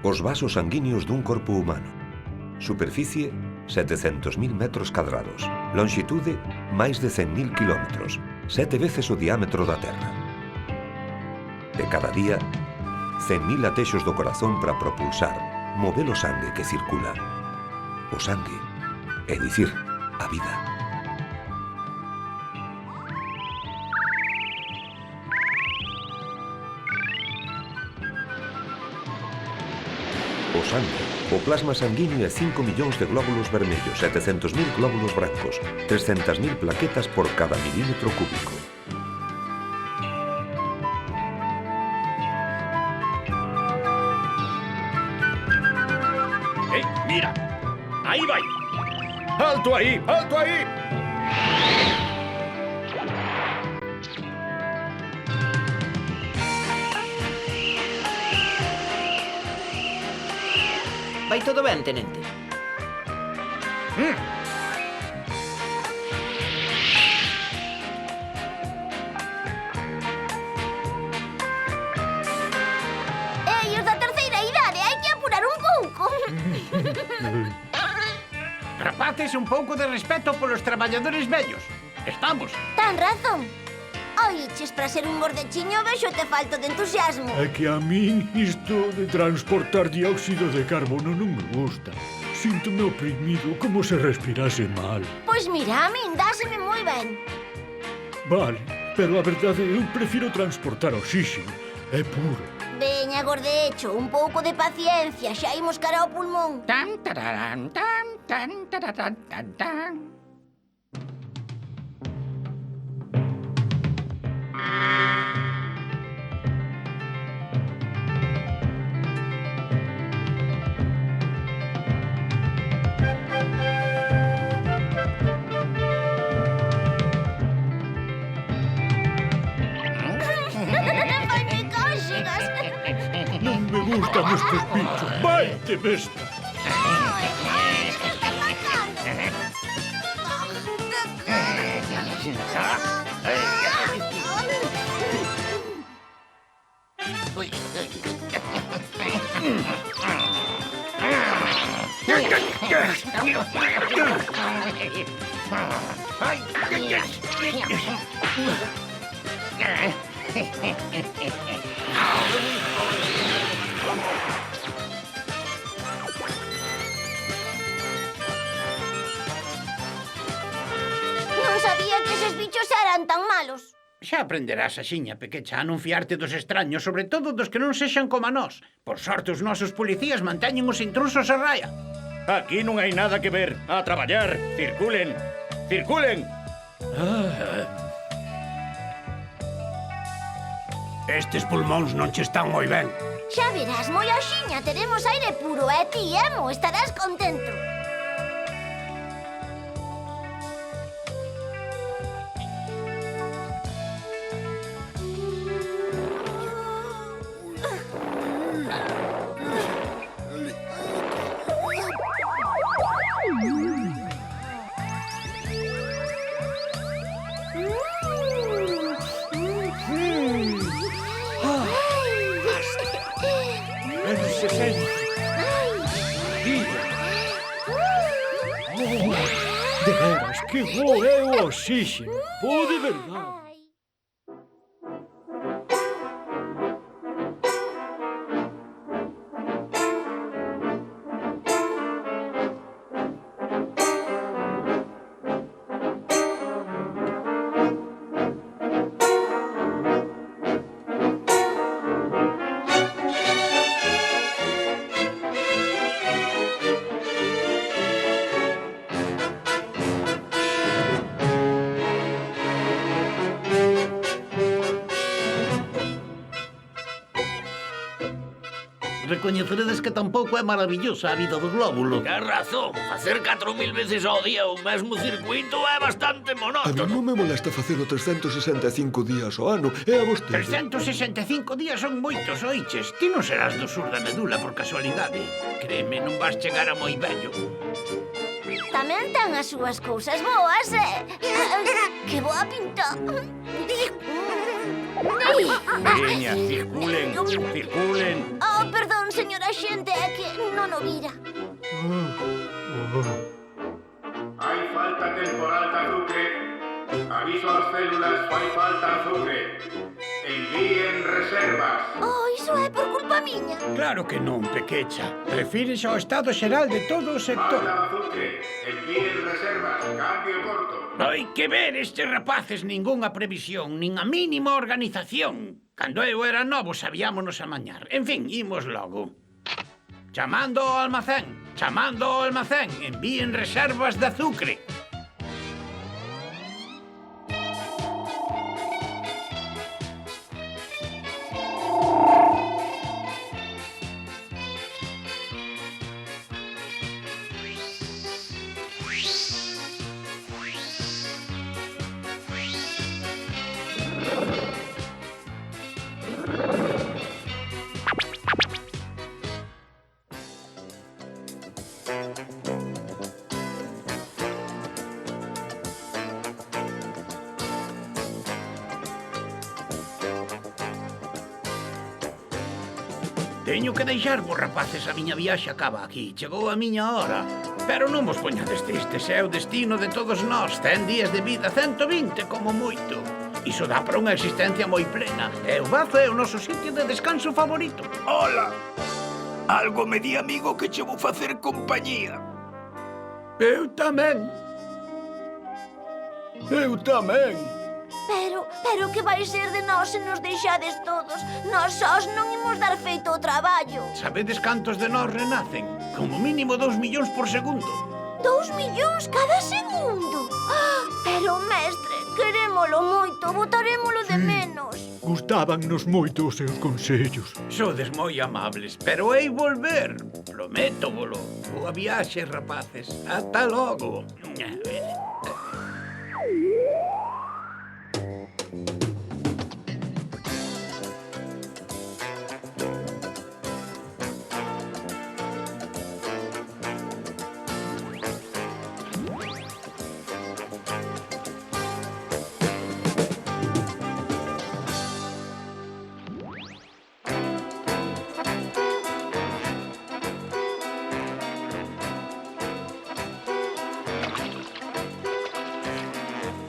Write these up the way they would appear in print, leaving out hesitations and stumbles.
Os vasos sanguíneos dun corpo humano. Superficie, 700.000 metros cadrados. Longitude, máis de 100.000 kilómetros, 7 veces o diámetro da Terra. E cada día, 100.000 latexos do corazón para propulsar, mover o sangue que circula. O sangue, é dicir, a vida. O sangue, o plasma sanguíneo é 5 millóns de glóbulos vermellos, 700.000 glóbulos brancos, 300.000 plaquetas por cada milímetro cúbico. Mira, aí vai. Alto aí, alto aí. Vai todo ben, tenente? Ei, os da terceira idade, hai que apurar un pouco. Rapaces, un pouco de respeto polos traballadores vellos. Estamos. Tan razón. Oiches, para ser un gordechiño vexo te falto de entusiasmo. É que a min isto de transportar dióxido de carbono non me gusta. Síntome oprimido como se respirase mal. Pois mira, a min dáseme moi ben. Vale, pero a verdade eu prefiro transportar oxígeno. É puro. Veña, gordecho, un pouco de paciencia, xa imos cara ao pulmón. Tan, tararán, tan, tan, tararán, tan, tan. Faime cóxegas. Non me gustan estes bichos. Vaite, besta! Que está pasando? Non sabía que eses bichos eran tan malos. Xa aprenderás, axiña, pequecha, a non fiarte dos extraños, sobre todo dos que non sexan como nós. Por sorte, os nosos policías manteñen os intrusos a raya. Aquí non hai nada que ver. A traballar. Circulen. Circulen. Estes pulmóns non che están moi ben. Xa verás, moi axiña, teremos aire puro, e ti, Emo, estarás contento. En 60 días. De veras, que bo é o oxígeno. Bo de verdade. Recoñeceredes que tampouco é maravillosa a vida do glóbulo. Tens razón, facer 4.000 veces ao día o mesmo circuito é bastante A mí monótono. non me molesta facelo 365 días ao ano. E a vostede? 365 días son moitos, oiches. Ti non serás do sur da medula por casualidade. Créeme, non vas chegar a moi vello. Tamén ten as súas cousas boas, Que boa pinta. Veña, circulen, circulen. Oh, perdón, señora xente, é que non o vira. Hai falta temporal de azucre. Aviso ás células, fai falta azucre. Envíen reservas. Oh, iso é por culpa miña. Claro que non, Pequecha. Refírese ao estado xeral de todo o sector. Falta azucre. Envíen reservas. Cambio corto. Hai que ver estes rapaces ningunha previsión, nin a mínima organización. Cando eu era novo sabíamonos amañar. En fin, imos logo. Chamando ao almacén, envíen reservas de azucre. Teño que deixarvos, rapaces, a miña viaxe acaba aquí. Chegou a miña hora. Pero non vos poñades tristes, é o destino de todos nós. 100 días de vida, 120 como moito. Iso dá para unha existencia moi plena. E o bazo é o noso sitio de descanso favorito. Hola. Algo me di, amigo, que che vou facer compañía. Eu tamén. Pero que vai ser de nós se nos deixades todos? Nós sós non imos dar feito o traballo. Sabedes cantos de nós renacen? Como mínimo 2 millóns por segundo. 2 millóns cada segundo. Ah, pero, mestre, querémolo moito, botarémolo de menos. Gustábannos moito os seus consellos. Sodes moi amables, pero hei volver. Prométovolo. Boa viaxe, rapaces. Ata logo.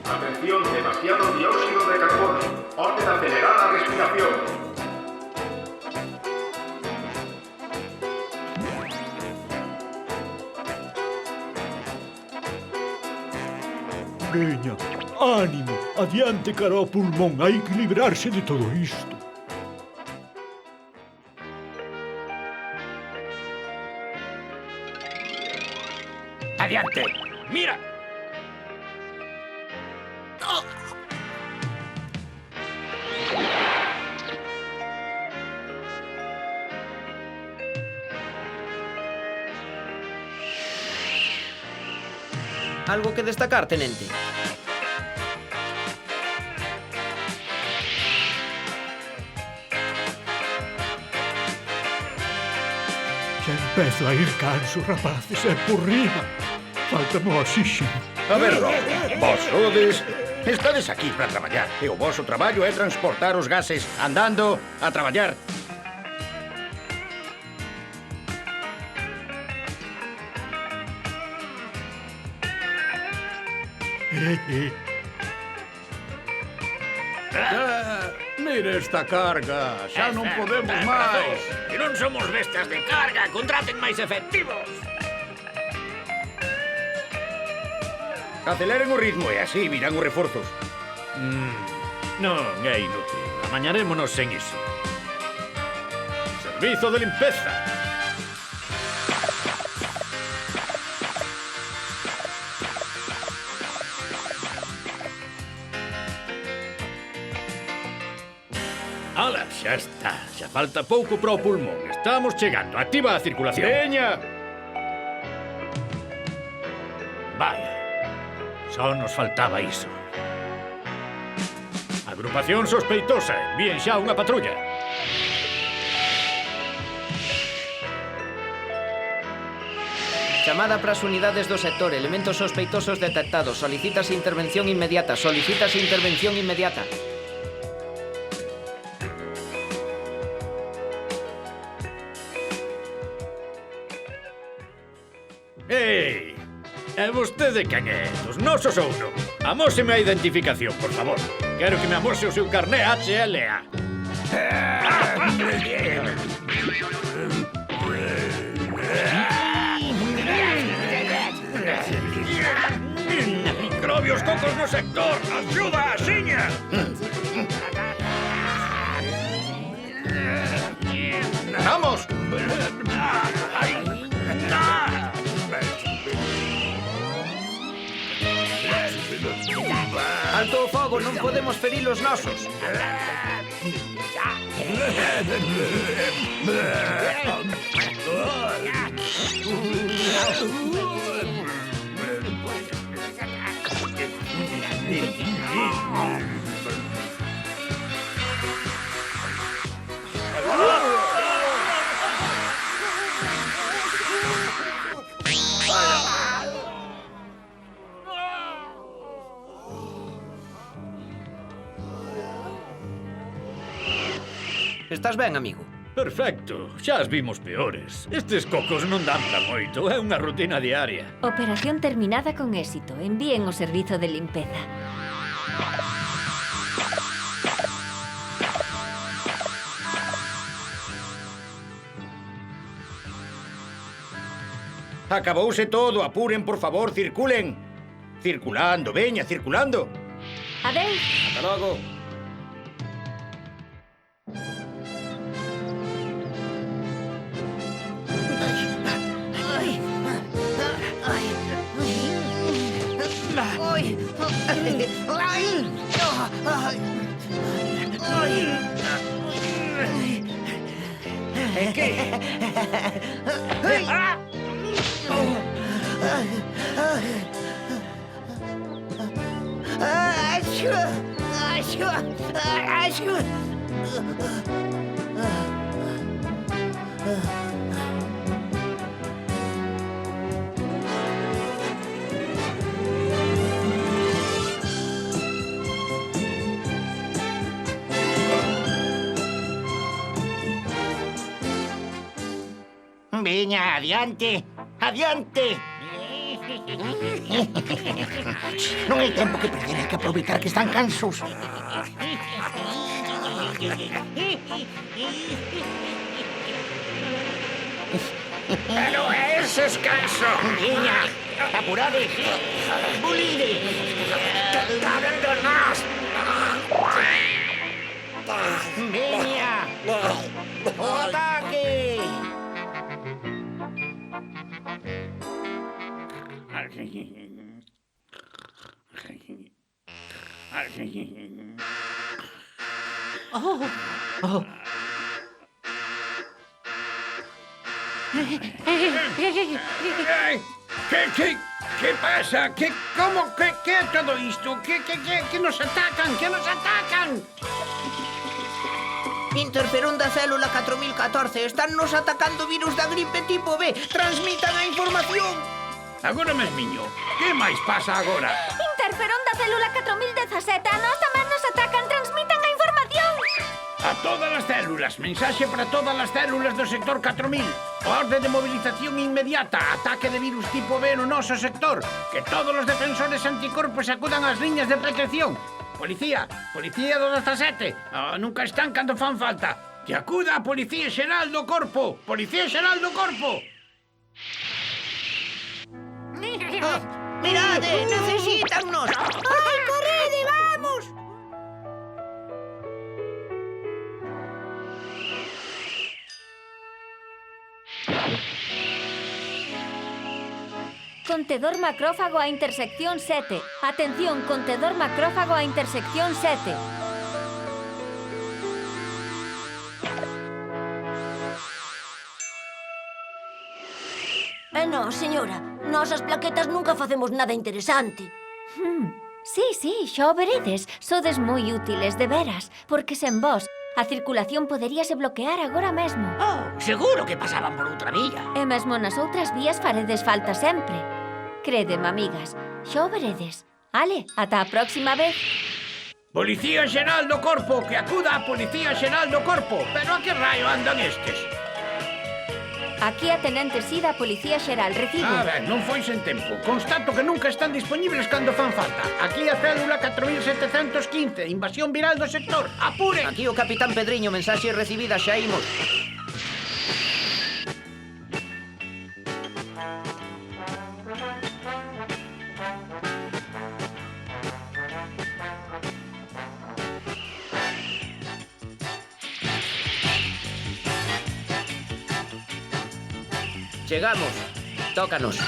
Atención, demasiado dióxido de carbono. Orden acelerar la respiración. Veña, ánimo, adiante cara ao pulmón, hai que librarse de todo isto. Adiante. Mira. Algo que destacar, tenente? Xa empezo a ir canso, rapaces, é por riba. Faltame o oxígeno. A ver, vos sodes... Estades aquí para traballar. E o voso traballo é transportar os gases andando a traballar. Mire esta carga, xa non podemos máis. Que non somos bestas de carga, contraten máis efectivos. Aceleren o ritmo e así virán os reforzos. Non, é inútil. Amañarémonos sen iso. Servizo de limpeza. Ala, xa está. Xa falta pouco para o pulmón. Estamos chegando. Activa a circulación. Veña! Vaya. Só nos faltaba iso. Agrupación sospeitosa. Envíen xa unha patrulla. Chamada para as unidades do sector. Elementos sospeitosos detectados. Solicítase intervención inmediata. Solicítase intervención inmediata. E vostede quen é? Dos nosos ou non? Amóseme a identificación, por favor. Quero que me amose o seu carné HLA. Microbios cocos no sector! Axuda, axiña! Vamos! Alto o fogo, non podemos ferir os nosos. Estás ben, amigo? Perfecto, xa as vimos peores. Estes cocos non dan para moito, é unha rutina diaria. Operación terminada con éxito. Envíen o servizo de limpeza. Acabouse todo, apuren, por favor, circulen. Circulando, veña, circulando. Adeus. Ata logo. Veña, adiante, adiante. Non hai tempo que perder, hai que aproveitar que están cansos. Pero ese es canso. Veña, apurade. Bulide. Caben dos nós. Veña. O ataque. ¿Qué pasa? ¿Cómo? ¿Qué es todo esto? ¿Que nos atacan? ¿Que nos atacan? Interferón da célula 4014. Están nos atacando virus da gripe tipo B. Transmitan a información. Agora mesmiño. Que máis pasa agora? Interferón da célula 4017. A nós tamén nos atacan. Transmitan a información. A todas as células. Mensaxe para todas as células do sector 4000. Orde de movilización inmediata. Ataque de virus tipo B no noso sector. Que todos os defensores anticorpos acudan ás liñas de protección. Policía do 17. Nunca están cando fan falta. Que acuda a Policía Xeral do Corpo. Policía Xeral do Corpo. Mirade, necesítannos. ¡Ay, correde, vamos! Contedor macrófago a intersección 7. Atención, contedor macrófago a intersección 7. Non, señora. Nós as plaquetas nunca facemos nada interesante. Sí, xa o veredes. Sodes moi útiles, de veras. Porque sen vos, a circulación poderíase bloquear agora mesmo. Oh, seguro que pasaban por outra vía. E mesmo nas outras vías faredes falta sempre. Crédeme, amigas, xa o veredes. Ale, ata a próxima vez. Policía Xeral do Corpo, que acuda a Policía Xeral do Corpo. Pero a que raio andan estes? Aquí a Tenente Sida, Policía Xeral, recibo. Ben, non foi sen tempo. Constato que nunca están dispoñibles cando fan falta. Aquí a célula 4715, invasión viral do sector. Apuren! Aquí o Capitán Pedriño, mensaxe recibida, xa imos. Chegamos. Tócanos.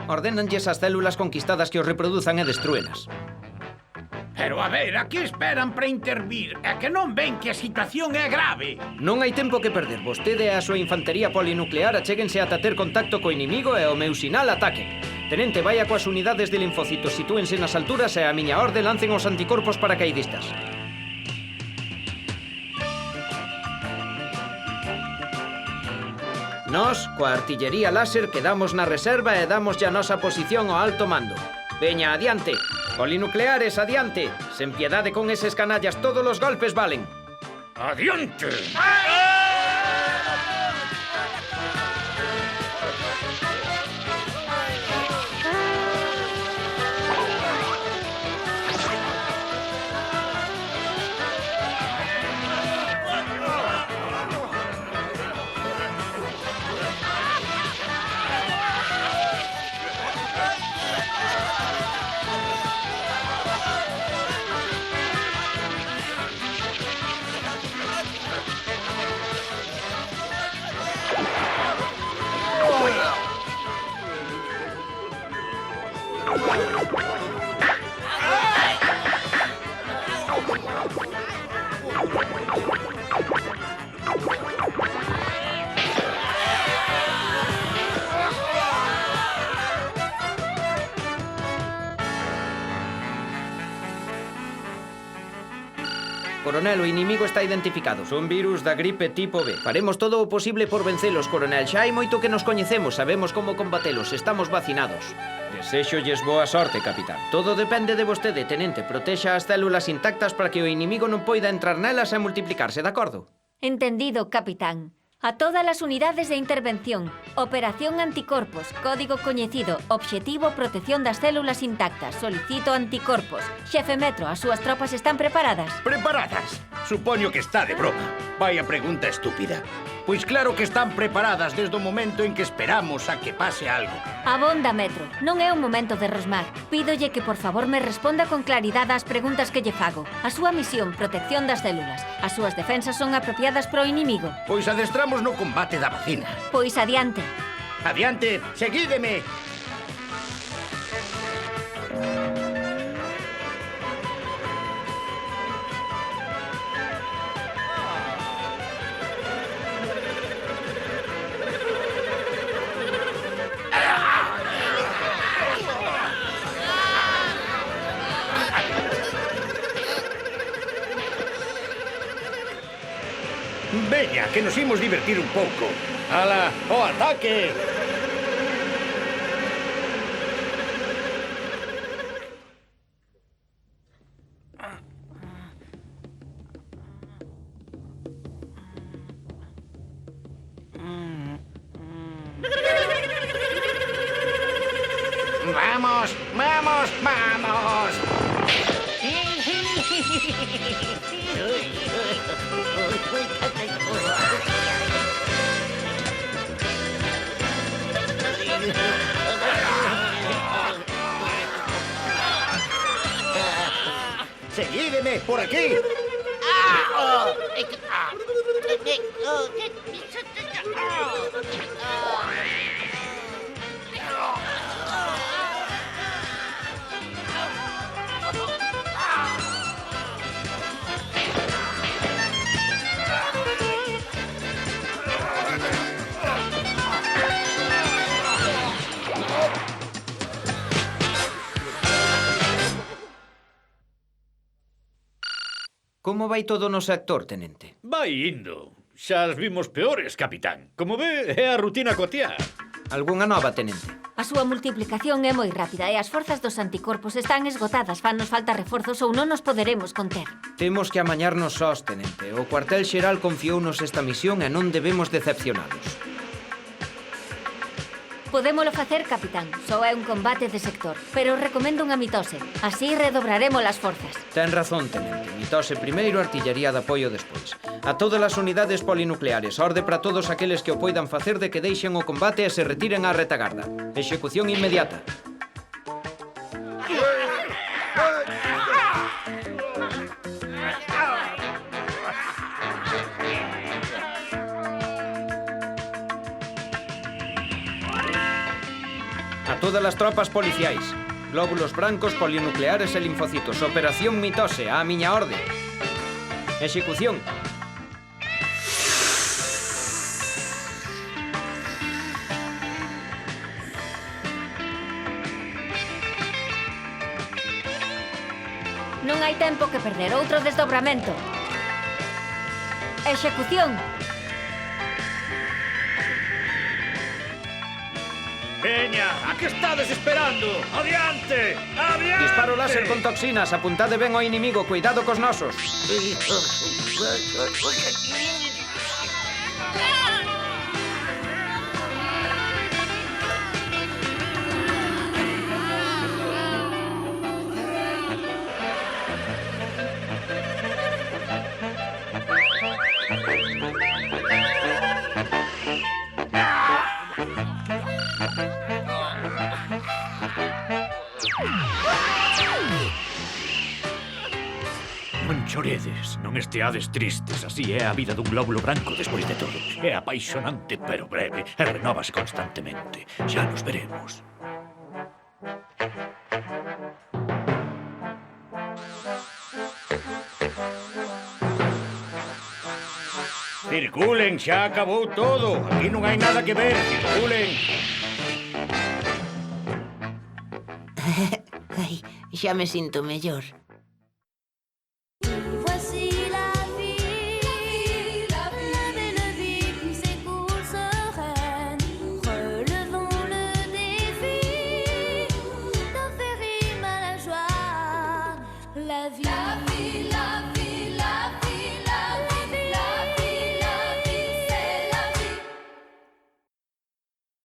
Ordénanlles as células conquistadas que os reproduzan e destrúenas. Pero a ver, a que esperan para intervir? É que non ven que a situación é grave. Non hai tempo que perder. Vostede e a súa infantería polinuclear achéguense ata ter contacto co inimigo e o meu sinal ataque. Tenente, vaya coas unidades de linfocitos, sitúense nas alturas e a miña orde lancen os anticorpos paracaidistas. Nós, coa artillería láser, quedamos na reserva e damos a nosa posición ao alto mando. Veña, adiante. Polinucleares, adiante. Sen piedade con eses canallas, todos os golpes valen. Adiante! Coronel, o inimigo está identificado. Son virus da gripe tipo B. Faremos todo o posible por vencelos, coronel. Xa hai moito que nos coñecemos, sabemos como combatelos, estamos vacinados. Deséxolles boa sorte, capitán. Todo depende de vostede, tenente. Protexa as células intactas para que o inimigo non poida entrar nelas e multiplicarse, de acordo? Entendido, capitán. A todas as unidades de intervención. Operación Anticorpos. Código coñecido. Obxectivo protección das células intactas. Solicito anticorpos. Xefe Metro, as súas tropas están preparadas? Preparadas? Supoño que está de broma. Vaya pregunta estúpida. Pois claro que están preparadas desde o momento en que esperamos a que pase algo. Abonda, Metro. Non é un momento de rosmar. Pídolle que por favor me responda con claridade ás preguntas que lle fago. A súa misión, protección das células. As súas defensas son apropiadas pro inimigo. Pois adestramos no combate da vacina. Pois adiante. Adiante, seguídeme. Veña, que nos imos divertir un pouco. ¡Ala, o ataque! ¡Vamos, vamos, vamos! ¡Seguídeme, por aquí! Como vai todo no sector, tenente? Vai indo. Xa as vimos peores, capitán. Como ve, é a rutina cotiá. Algunha nova, tenente? A súa multiplicación é moi rápida e as forzas dos anticorpos están esgotadas. Fannos falta reforzos ou non nos poderemos conter. Temos que amañarnos sós, tenente. O cuartel xeral confiounos esta misión e non debemos decepcionalos. Podémolo facer, capitán. Só é un combate de sector. Pero recomendo unha mitose. Así redobraremos as forzas. Ten razón, tenente. Mitose primeiro, artillería de apoio despois. A todas as unidades polinucleares, orde para todos aqueles que o poidan facer de que deixen o combate e se retiren á retagarda. Execución inmediata. A todas as tropas policiais. Glóbulos brancos, polinucleares e linfocitos. Operación Mitose, á miña orde. Execución. Non hai tempo que perder. Outro desdobramento. Execución. Veña, a que estades esperando? Adiante! Adiante! Disparo láser con toxinas. Apuntade ben ao inimigo. Cuidado cos nosos. Non choredes, non esteades tristes. Así é a vida dun glóbulo branco despois de todo. É apaixonante, pero breve, e renóvase constantemente. Xa nos veremos. Circulen, xa acabou todo. Aquí non hai nada que ver. Circulen. Ai, xa me sinto mellor.